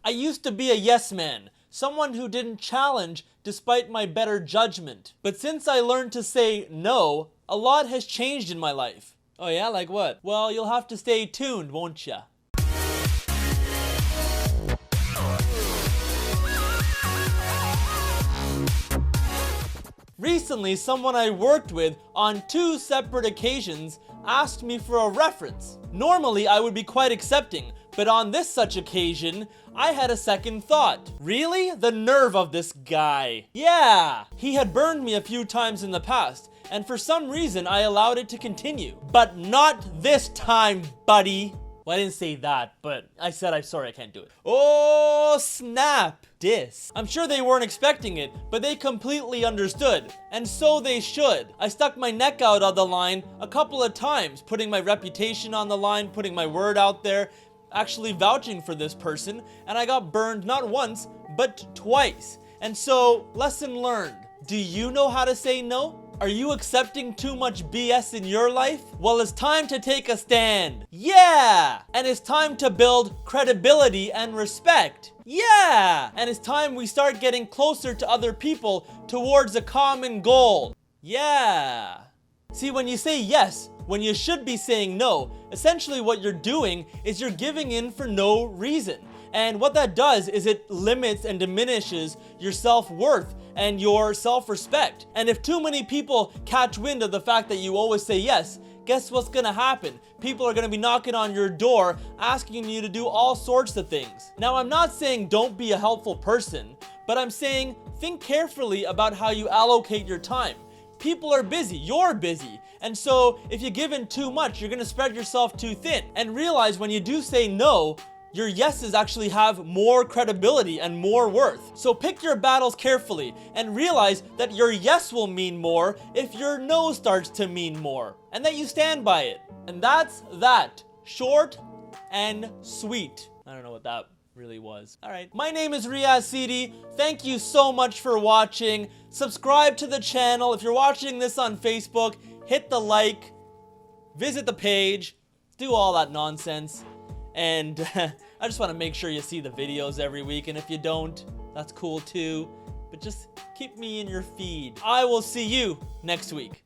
I used to be a yes man, someone who didn't challenge despite my better judgment. But since I learned to say no, a lot has changed in my life. Oh yeah, like what? Well, you'll have to stay tuned, won't ya? Recently, someone I worked with on 2 separate occasions asked me for a reference. Normally, I would be quite accepting, but on this such occasion, I had a second thought. Really? The nerve of this guy. Yeah! He had burned me a few times in the past, and for some reason, I allowed it to continue. But not this time, buddy. Well, I didn't say that, but I said I'm sorry I can't do it. Oh, snap! Diss. I'm sure they weren't expecting it, but they completely understood. And so they should. I stuck my neck out on the line a couple of times, putting my reputation on the line, putting my word out there, actually vouching for this person, and I got burned not once, but twice. And so, lesson learned. Do you know how to say no? Are you accepting too much BS in your life? Well, it's time to take a stand. Yeah! And it's time to build credibility and respect. Yeah! And it's time we start getting closer to other people towards a common goal. Yeah! See, when you say yes, when you should be saying no, essentially what you're doing is you're giving in for no reason. And what that does is it limits and diminishes your self-worth and your self-respect. And if too many people catch wind of the fact that you always say yes, guess what's gonna happen? People are gonna be knocking on your door, asking you to do all sorts of things. Now, I'm not saying don't be a helpful person, but I'm saying think carefully about how you allocate your time. People are busy, you're busy. And so if you give in too much, you're gonna spread yourself too thin. And realize when you do say no, your yeses actually have more credibility and more worth. So pick your battles carefully and realize that your yes will mean more if your no starts to mean more, and that you stand by it. And that's that. Short and sweet. I don't know what that really was. All right. My name is Riaz Sidi. Thank you so much for watching. Subscribe to the channel. If you're watching this on Facebook, hit the like, visit the page, do all that nonsense. And I just want to make sure you see the videos every week. And if you don't, that's cool too. But just keep me in your feed. I will see you next week.